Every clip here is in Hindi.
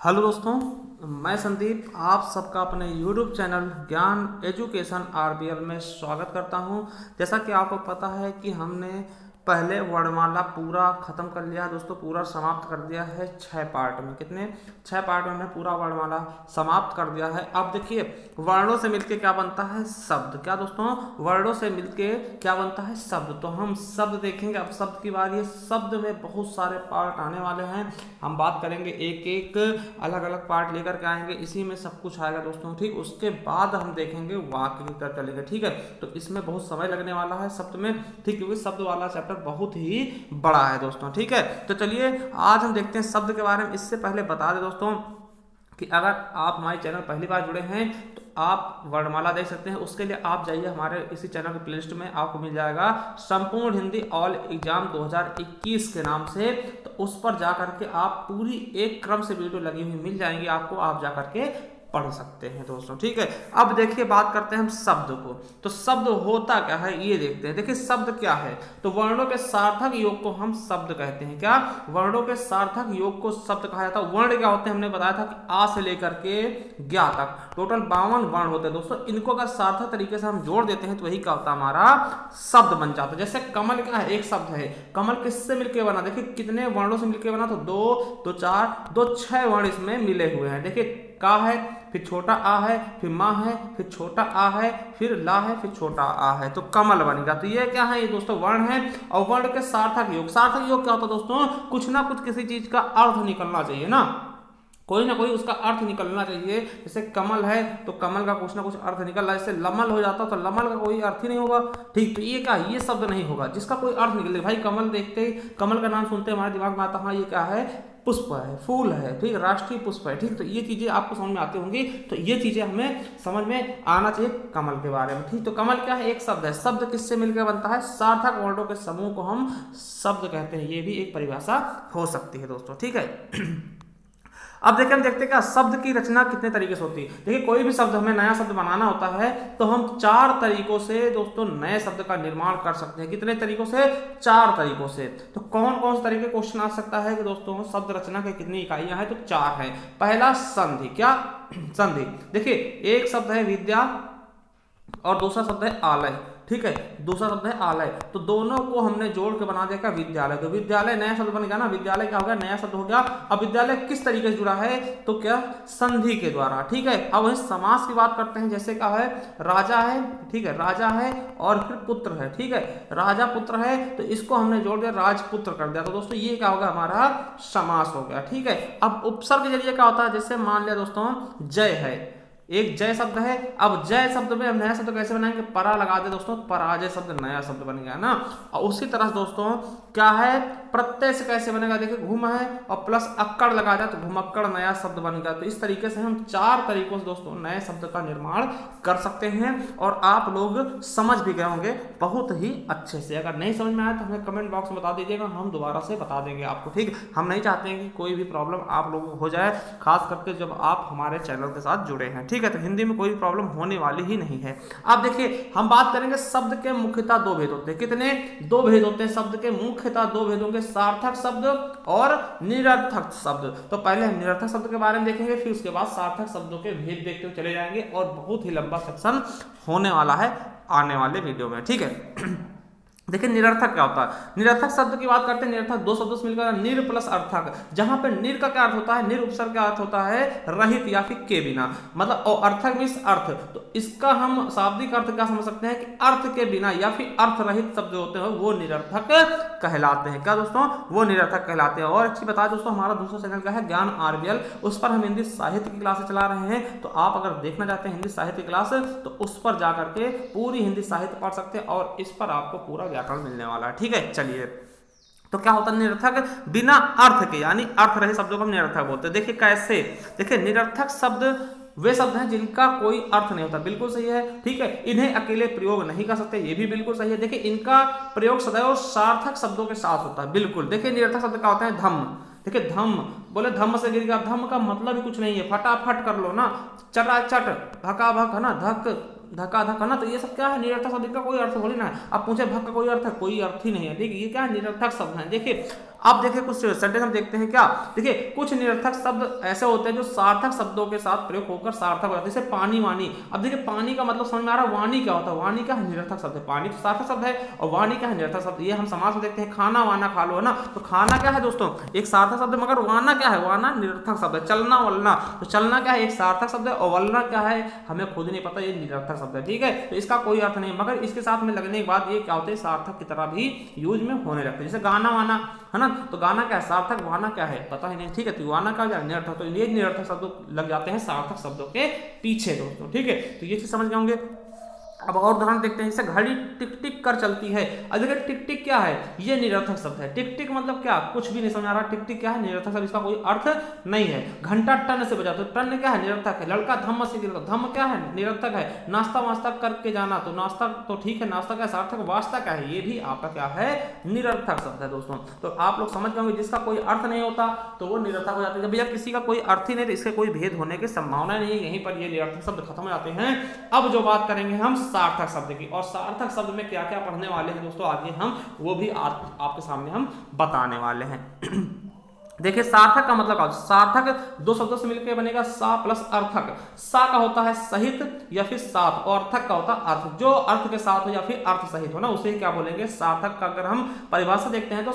हेलो दोस्तों, मैं संदीप आप सबका अपने YouTube चैनल ज्ञान एजुकेशन RBL में स्वागत करता हूं। जैसा कि आपको पता है कि हमने पहले वर्णमाला पूरा खत्म कर लिया है दोस्तों, पूरा समाप्त कर दिया है 6 पार्ट में। कितने 6 पार्ट में हमने पूरा वर्णमाला समाप्त कर दिया है। अब देखिए वर्णों से मिलके क्या बनता है शब्द। क्या दोस्तों, वर्णों से मिलके क्या बनता है शब्द। तो हम शब्द देखेंगे। अब शब्द की बात, ये शब्द में बहुत सारे पार्ट आने वाले हैं। हम बात करेंगे एक एक अलग अलग पार्ट लेकर के आएंगे, इसी में सब कुछ आएगा दोस्तों। ठीक, उसके बाद हम देखेंगे वाक्य की तरफ चलेंगे। ठीक है, तो इसमें बहुत समय लगने वाला है शब्द में। ठीक, क्योंकि शब्द वाला चैप्टर बहुत ही बड़ा है दोस्तों। ठीक है, तो चलिए आज हम देखते हैं शब्द के बारे में। इससे पहले बता दें दोस्तों कि अगर आप हमारे चैनल पहली बार जुड़े हैं तो आप वर्णमाला देख सकते हैं। उसके लिए आप जाइए हमारे इसी चैनल के प्लेलिस्ट में, आपको मिल जाएगा संपूर्ण हिंदी ऑल एग्जाम 2021 के नाम से। तो उस पर जाकर के आप पूरी एक क्रम से वीडियो लगी हुई मिल जाएंगी आपको, आप जाकर के पढ़ सकते हैं दोस्तों। ठीक है, अब देखिए बात करते हैं हम शब्द को। तो शब्द होता क्या है ये देखते हैं। देखिए शब्द क्या है, तो वर्णों के सार्थक योग को हम शब्द कहते हैं। क्या, वर्णों के सार्थक योग को शब्द कहा जाता है। वर्ण क्या होते हैं, हमने बताया था कि आ से लेकर के ज्ञा तक टोटल 52 वर्ण होते हैं दोस्तों। इनको अगर सार्थक तरीके से हम जोड़ देते हैं तो वही क्या होता है, हमारा शब्द बन जाता है। जैसे कमल क्या है, एक शब्द है। कमल किससे मिलकर बना, देखिए कितने वर्णों से मिलकर बना, तो 2, 2, 4, 2, 6 वर्ण इसमें मिले हुए हैं। देखिए का है, फिर छोटा आ है, फिर माँ है, फिर छोटा आ है, फिर ला है, फिर छोटा आ है, तो कमल बनेगा। तो ये क्या है, ये दोस्तों वर्ण है। और वर्ण के सार्थक योग, सार्थक योग क्या होता है दोस्तों, कुछ ना कुछ किसी चीज का अर्थ निकलना चाहिए ना, कोई ना कोई उसका अर्थ निकलना चाहिए। जैसे कमल है तो कमल का कुछ ना कुछ अर्थ निकल रहा है। जैसे लमल हो जाता तो लमल का कोई अर्थ ही नहीं होगा। ठीक, तो ये क्या, ये शब्द नहीं होगा जिसका कोई अर्थ निकले। भाई कमल देखते ही, कमल का नाम सुनते हमारे दिमाग में आता हाँ ये क्या है, पुष्प है, फूल है। ठीक, राष्ट्रीय पुष्प है। ठीक, तो ये चीजें आपको समझ में आती होंगी। तो ये चीजें हमें समझ में आना चाहिए कमल के बारे में। ठीक, तो कमल क्या है, एक शब्द है। शब्द किससे मिलकर बनता है, सार्थक वर्णों के समूह को हम शब्द कहते हैं। ये भी एक परिभाषा हो सकती है दोस्तों। ठीक है, अब देखिए हम देखते हैं क्या शब्द की रचना कितने तरीके से होती है। देखिए कोई भी शब्द हमें नया शब्द बनाना होता है तो हम 4 तरीकों से दोस्तों नए शब्द का निर्माण कर सकते हैं। कितने तरीकों से, 4 तरीकों से। तो कौन कौन से तरीके क्वेश्चन आ सकता है कि दोस्तों शब्द रचना की कितनी इकाइयां हैं, तो 4 है। पहला संधि। क्या, संधि। देखिए एक शब्द है विद्या और दूसरा शब्द है आलय। ठीक है, दूसरा शब्द है आलय। तो दोनों को हमने जोड़ के बना दिया क्या, विद्यालय। तो विद्यालय नया शब्द बन गया ना, विद्यालय क्या हो गया, नया शब्द हो गया। अब विद्यालय किस तरीके से जुड़ा है, तो क्या, संधि के द्वारा। ठीक है, अब वही समास की बात करते हैं। जैसे क्या है, राजा है, ठीक है, राजा है और फिर पुत्र है। ठीक है, राजा पुत्र है तो इसको हमने जोड़ दिया, राजपुत्र कर दिया। तो दोस्तों ये क्या होगा, हमारा समास हो गया। ठीक है, अब उपसर्ग के जरिए क्या होता है, जैसे मान लिया दोस्तों जय है, एक जय शब्द है। अब जय शब्द में हम नया शब्द कैसे बनाएंगे, परा लगा दे दोस्तों, पराजय शब्द नया शब्द बन गया ना। और उसी तरह दोस्तों क्या है, प्रत्यय से कैसे बनेगा, देखिए घुम है और प्लस अक्कड़ लगा जाए तो घुमक्कड़ नया शब्द बन गया। तो इस तरीके से हम 4 तरीकों से दोस्तों नए शब्द का निर्माण कर सकते हैं। और आप लोग समझ भी गए होंगे बहुत ही अच्छे से। अगर नहीं समझ में आया तो हमें कमेंट बॉक्स में बता दीजिएगा, हम दोबारा से बता देंगे आपको। ठीक, हम नहीं चाहते हैं कि कोई भी प्रॉब्लम आप लोगों को हो जाए, खास करके जब आप हमारे चैनल के साथ जुड़े हैं। ठीक है, तो हिंदी में कोई प्रॉब्लम होने वाली ही नहीं है। अब देखिए हम बात करेंगे शब्द के मुख्यतः 2 भेद होते हैं। कितने, 2 भेद होते हैं शब्द के, मुख्यतः 2 भेद होंगे, सार्थक शब्द और निरर्थक शब्द। तो पहले हम निरर्थक शब्द के बारे में देखेंगे, फिर उसके बाद सार्थक शब्दों के भेद देखते हुए चले जाएंगे। और बहुत ही लंबा सेक्शन होने वाला है आने वाले वीडियो में। ठीक है, देखिए निरर्थक क्या होता है। निरर्थक शब्द की बात करते हैं। निरर्थक 2 शब्दों से मिलकर निर प्लस अर्थक, जहां पे निर का क्या अर्थ होता है, निर उपसर्ग का अर्थ होता है रहित या फिर के बिना, मतलब और अर्थक मींस अर्थ। तो इसका हम शाब्दिक अर्थ क्या समझ सकते हैं कि अर्थ के बिना या फिर अर्थ रहित शब्द होते हैं वो निरर्थक कहलाते हैं। क्या दोस्तों, वो निरर्थक कहलाते हैं। और अच्छी बता दोस्तों, हमारा दूसरा चैनल क्या है, ज्ञान RBL, उस पर हम हिंदी साहित्य की क्लासेस चला रहे हैं। तो आप अगर देखना चाहते हैं हिंदी साहित्य क्लास तो उस पर जाकर के पूरी हिंदी साहित्य पढ़ सकते हैं और इस पर आपको पूरा व्याकरण मिलने वाला है। ठीक है, चलिए तो क्या होता है निरर्थक, बिना अर्थ के यानी अर्थ रहित शब्दों को हम निरर्थक बोलते हैं। देखिए कैसे, देखिए निरर्थक शब्द वे शब्द हैं जिनका कोई अर्थ नहीं होता, बिल्कुल सही है। ठीक है, इन्हें अकेले प्रयोग नहीं कर सकते, ये भी बिल्कुल सही है। देखिए इनका प्रयोग सदैव सार्थक शब्दों के साथ होता है, बिल्कुल। देखिए निरर्थक शब्द क्या होता है, धम्म। देखिए धम्म बोले धम्म से गिर गया, धम्म का मतलब ही कुछ नहीं है, फटाफट कर लो ना, चटाचट, भकाभक है ना, धक धक्का धक्का ना, तो ये सब क्या है, निरर्थक शब्द का कोई अर्थ थोड़ी ना है। अब पूछे भक का कोई अर्थ है, कोई अर्थ ही नहीं है। देखिए ये क्या है, निरर्थक शब्द है। देखिए अब देखिए कुछ सेंटेंस हम देखते हैं क्या, देखिए कुछ निरर्थक शब्द ऐसे होते हैं जो सार्थक शब्दों के साथ प्रयोग होकर सार्थक हो जाते हैं, जैसे पानी वाणी। अब देखिए पानी का मतलब समझ में आ रहा है, वाणी क्या होता है, वाणी क्या है, निरर्थक शब्द है, पानी तो सार्थक शब्द है और वाणी क्या है, निरर्थक शब्द। ये हम समास में देखते हैं, खाना वाना खा लो है ना, तो खाना क्या है दोस्तों, एक सार्थक शब्द है, मगर वाना क्या है, वाना निरर्थक शब्द है। चलना वलना, तो चलना क्या है, एक सार्थक शब्द है और वलना क्या है, हमें खुद नहीं पता, ये निरर्थक शब्द है। ठीक है, तो इसका कोई अर्थ नहीं, मगर इसके साथ में लगने के बाद ये क्या होते हैं, सार्थक की तरह भी यूज में होने लगते हैं। जैसे गाना वाना है ना, तो गाना क्या है सार्थक, वाना क्या है पता ही नहीं। ठीक है, तो वाना क्या है, निरर्थक। तो ये निरर्थक शब्द लग जाते हैं सार्थक शब्दों के पीछे दोस्तों। ठीक है, तो ये चीज समझ गए होंगे। अब और उदाहरण देखते हैं, जैसे घड़ी टिक टिक कर चलती है। अब देखिए टिक टिक क्या है, ये निरर्थक शब्द है। टिक टिक मतलब क्या, कुछ भी नहीं समझ आ रहा, टिक टिक क्या है, निरर्थक शब्द, इसका कोई अर्थ नहीं है। घंटा टन से बजा, तो टन क्या है, निरर्थक है। लड़का धम्म से गिर, धम्म क्या है, निरर्थक है। नाश्ता वास्ता करके जाना, तो नाश्ता तो ठीक है, नाश्ता क्या सार्थक, वास्ता क्या है, ये भी आपका क्या है, निरर्थक शब्द है दोस्तों। तो आप लोग समझ गए, जिसका कोई अर्थ नहीं होता तो वो निरर्थक हो जाता है। जब भैया किसी का कोई अर्थ ही नहीं, तो इसके कोई भेद होने की संभावना नहीं है, यहीं पर ये निरर्थक शब्द खत्म हो जाते हैं। अब जो बात करेंगे हम सार्थक शब्द की, और सार्थक शब्द में क्या क्या पढ़ने वाले हैं दोस्तों आगे हम, वो भी आपके सामने हम बताने वाले हैं। देखिए सार्थक का मतलब क्या, सार्थक दो शब्दों से मिलकर बनेगा, सा प्लस अर्थक। सा का होता है सहित या फिर साथ, और अर्थक का होता है अर्थ, जो अर्थ के साथ हो या फिर अर्थ सहित हो ना, उसे क्या बोलेंगे, सार्थक का अगर हम परिभाषा देखते हैं तो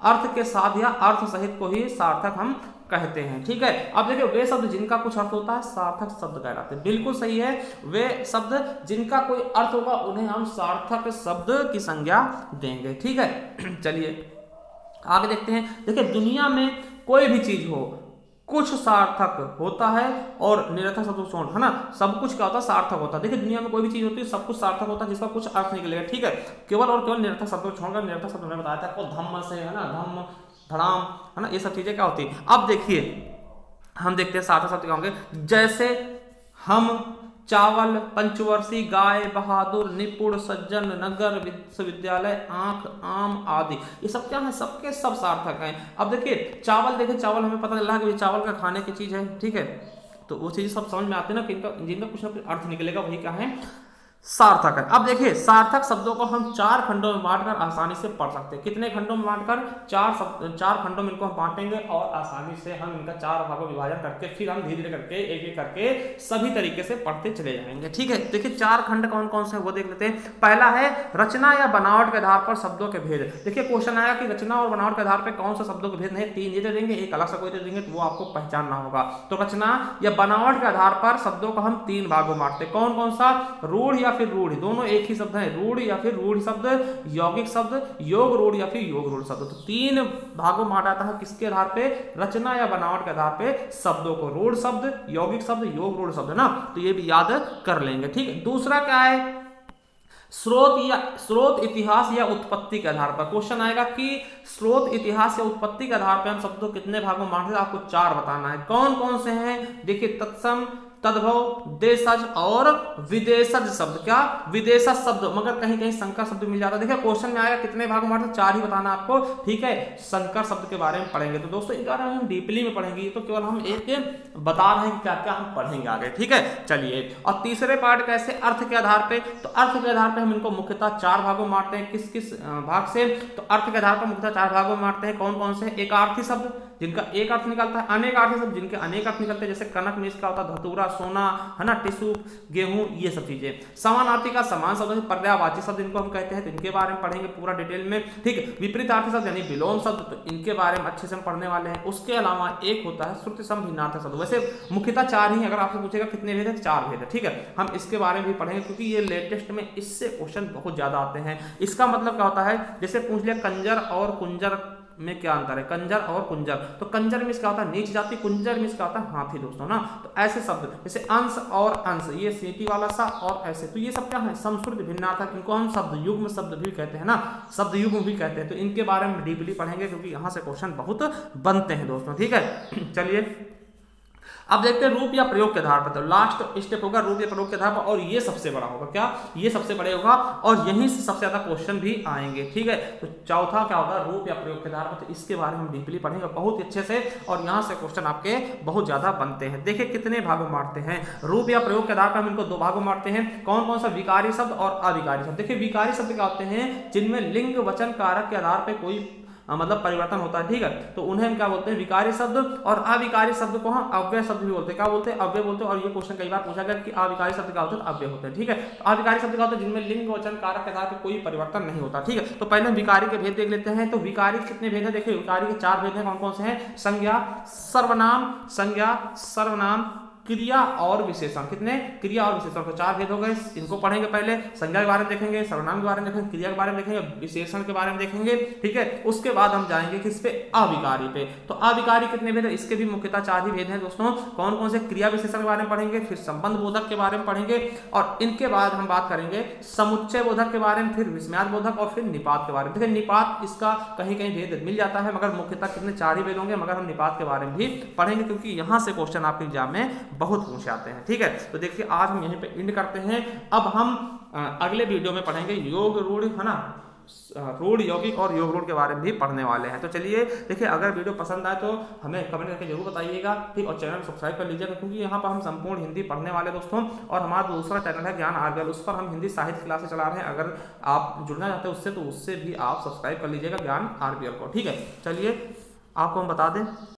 अर्थ के साथ या अर्थ सहित को ही सार्थक हम कहते हैं। ठीक है, अब देखिए वे शब्द जिनका कुछ अर्थ होता है सार्थक शब्द कहलाते हैं। बिल्कुल सही है, वे शब्द जिनका कोई अर्थ होगा उन्हें हम सार्थक शब्द की संज्ञा देंगे। ठीक है, चलिए आगे देखते हैं। देखिए दुनिया में कोई भी चीज हो, कुछ सार्थक होता है और निरर्थक शब्द छोड़, है ना, सब कुछ क्या होता है, सार्थक होता है। देखिए दुनिया में कोई भी चीज होती है, सब कुछ सार्थक होता है जिसका कुछ अर्थ निकलेगा। ठीक है, केवल और केवल निरर्थक शब्द को छोड़कर, निरर्थक शब्द मैंने बताया था आपको, धम्म से, है ना, धम्म धड़ाम, है ना, ये सब चीजें क्या होती है। अब देखिए हम देखते हैं सार्थक शब्द क्या होंगे, जैसे हम, चावल, पंचवर्षी, गाय, बहादुर, निपुण, सज्जन, नगर, विश्वविद्यालय, आंख, आम आदि, ये सब क्या है, सबके सब सार्थक हैं। अब देखिए चावल, देखिए चावल हमें पता चला कि चावल का खाने की चीज है। ठीक है, तो वो चीज सब समझ में आते हैं ना, कि जिनका कुछ ना कुछ अर्थ निकलेगा, वही क्या है, सार्थक है। अब देखिए सार्थक शब्दों को हम 4 खंडों में बांटकर आसानी से पढ़ सकते हैं। कितने खंडों में बांटकर, 4 खंडों में इनको हम बांटेंगे और आसानी से हम इनका 4 भागों में विभाजन करके फिर हम धीरे धीरे करके एक एक करके सभी तरीके से पढ़ते चले जाएंगे। ठीक है, देखिए 4 खंड कौन कौन से वो देख लेते हैं। पहला है रचना या बनावट के आधार पर शब्दों के भेद। देखिए क्वेश्चन आया कि रचना और बनावट के आधार पर कौन सा शब्दों के भेद नहीं, 3 ये दे देंगे, एक अलग से कोई दे देंगे, तो वो आपको पहचानना होगा। तो रचना या बनावट के आधार पर शब्दों को हम 3 भागों में बांटते हैं। कौन कौन सा, रूढ़ या फिर रूढ़, दोनों एक ही शब्द है, रूढ़ या फिर रूढ़ शब्द, यौगिक शब्द, योग रूढ़ या फिर योग रूढ़ शब्द। तो 3 भागों में बांटा जाता है, किसके आधार पे, रचना या बनावट के आधार पे शब्दों को, रूढ़ शब्द, यौगिक शब्द, योग रूढ़ शब्द, ना, तो ये भी याद कर लेंगे। ठीक है, दूसरा क्या है, स्रोत, इतिहास या उत्पत्ति के आधार पर। क्वेश्चन आएगा कि स्रोत, इतिहास या उत्पत्ति के आधार पर हम शब्दों कितने भागों में बांटते हैं, आपको 4 बताना है। कौन कौन से हैं, देखिए तत्सम, तद्भव, देशज और विदेशज शब्द। क्या, विदेशज शब्द, मगर कहीं कहीं संकर शब्द मिल जाता है। देखिए क्वेश्चन में आएगा कितने भाग में बांटते, 4 ही बताना आपको। ठीक है, संकर शब्द के बारे में पढ़ेंगे, तो दोस्तों इस बारे में हम डीपली में पढ़ेंगे, तो केवल हम एक बता रहे हैं क्या क्या हम पढ़ेंगे आगे। ठीक है, चलिए। और तीसरे पार्ट कैसे, अर्थ के आधार पे। तो अर्थ के आधार पे हम इनको मुख्यतः 4 भागों में बांटते हैं। किस किस भाग से, तो अर्थ के आधार पर मुख्यतः 4 भागों में बांटते हैं। कौन कौन से, एक अर्थी शब्द जिनका एक अर्थ निकलता है, अनेक अर्थी शब्द जिनके अनेक अर्थ निकलते हैं, जैसे कनक में इसका होता है धतूरा, सोना, है ना, टिश्यू, गेहूं, ये सब चीजें। समानार्थी का समान शब्द है, पर्यायवाची शब्द इनको हम कहते हैं, तो इनके बारे में पढ़ेंगे पूरा डिटेल में। ठीक है, विपरीतार्थी शब्द यानी विलोम शब्द, तो इनके बारे में अच्छे से हम पढ़ने वाले हैं। उसके अलावा एक होता है श्रुति सम भिन्नार्थक शब्द। वैसे मुख्यतः 4 ही, अगर आपसे पूछेगा कितने भेद है, 4 भेद है। ठीक है, हम इसके बारे में भी पढ़ेंगे क्योंकि ये लेटेस्ट में इससे क्वेश्चन बहुत ज्यादा आते हैं। इसका मतलब क्या होता है, जैसे पूछ लिया कंजर और कुंजर में क्या अंतर है, कंजर और कुंजर, तो कंजर में इसका होता है नीच जाति, कुंजर में इसका होता है हाथी दोस्तों, ना। तो ऐसे शब्द जैसे अंश और अंश, ये सीटी वाला सा और ऐसे, तो ये सब क्या है, संस्कृत भिन्नार्थक, इनको हम शब्द युग्म शब्द भी कहते हैं, ना, शब्द युग्म भी कहते हैं। तो इनके बारे में डीपली पढ़ेंगे क्योंकि यहाँ से क्वेश्चन बहुत बनते हैं दोस्तों। ठीक है, चलिए अब देखते हैं रूप या प्रयोग के आधार पर, तो लास्ट स्टेप होगा रूप या प्रयोग के आधार पर, और ये सबसे बड़ा होगा। क्या? ये सबसे बड़े होगा और यहीं से सबसे ज्यादा क्वेश्चन भी आएंगे। ठीक है, तो चौथा क्या होगा? रूप या प्रयोग के आधार पर। तो इसके बारे में हम डीपली पढ़ेंगे बहुत ही अच्छे से, और यहाँ से क्वेश्चन आपके बहुत ज्यादा बनते हैं। देखिए कितने भागों में बांटते हैं रूप या प्रयोग के आधार पर, हम इनको दो भागों में बांटते हैं। कौन कौन सा? विकारी शब्द और अविकारी शब्द। देखिए विकारी शब्द क्या होते हैं? जिनमें लिंग वचन कारक के आधार पर कोई मतलब परिवर्तन होता है। ठीक है, तो उन्हें हम क्या बोलते हैं? विकारी शब्द। और अविकारी शब्द को हम अव्यय शब्द भी बोलते हैं। क्या बोलते हैं? अव्यय बोलते हैं। और ये क्वेश्चन कई बार पूछा गया कि अविकारी शब्द क्या होते हैं? अव्यय होते हैं। ठीक है, तो अविकारी शब्द क्या होता है? जिनमें लिंग वचन कारक के आधार पर कोई परिवर्तन नहीं होता। ठीक है, तो पहले हम विकारी के भेद देख लेते हैं। तो विकारी कितने भेद हैं? देखिए विकारी के 4 भेद हैं। कौन कौन से हैं? संज्ञा, सर्वनाम, संज्ञा, सर्वनाम, क्रिया और विशेषण। कितने? क्रिया और विशेषण के 4 भेद हो गए। इनको पढ़ेंगे। पहले संज्ञा के बारे में देखेंगे, सर्वनाम के बारे में देखेंगे, क्रिया के बारे में देखेंगे, विशेषण के बारे में देखेंगे। ठीक है, उसके बाद हम जाएंगे किस पे? अविकारी पे। तो अविकारी कितने भेद है? इसके भी मुख्यतः 4 ही भेद हैं दोस्तों। कौन कौन से? क्रिया विशेषण के बारे में पढ़ेंगे, फिर संबंध बोधक के बारे में पढ़ेंगे, और इनके बाद हम बात करेंगे समुच्चय बोधक के बारे में, फिर विस्मयाद बोधक, और फिर निपात के बारे में। देखिए निपात इसका कहीं कहीं भेद मिल जाता है, मगर मुख्यतः कितने? 4 ही भेद होंगे। मगर हम निपात के बारे में भी पढ़ेंगे, क्योंकि यहाँ से क्वेश्चन आपके एग्जाम में बहुत पूछे आते हैं। ठीक है, तो देखिए आज हम यहीं पे एंड करते हैं। अब हम अगले वीडियो में पढ़ेंगे योग रूढ़, है ना, रूढ़ यौगिक और योग रूढ़ के बारे में भी पढ़ने वाले हैं। तो चलिए देखिए, अगर वीडियो पसंद आए तो हमें कमेंट करके जरूर बताइएगा। ठीक, और चैनल सब्सक्राइब कर लीजिएगा, क्योंकि यहाँ पर हम संपूर्ण हिंदी पढ़ने वाले दोस्तों। और हमारा दूसरा चैनल है ज्ञान आरबीएल, उस पर हम हिंदी साहित्य क्लासेस चला रहे हैं। अगर आप जुड़ना चाहते हैं उससे, तो उससे भी आप सब्सक्राइब कर लीजिएगा ज्ञान आरबीएल को। ठीक है, चलिए आपको हम बता दें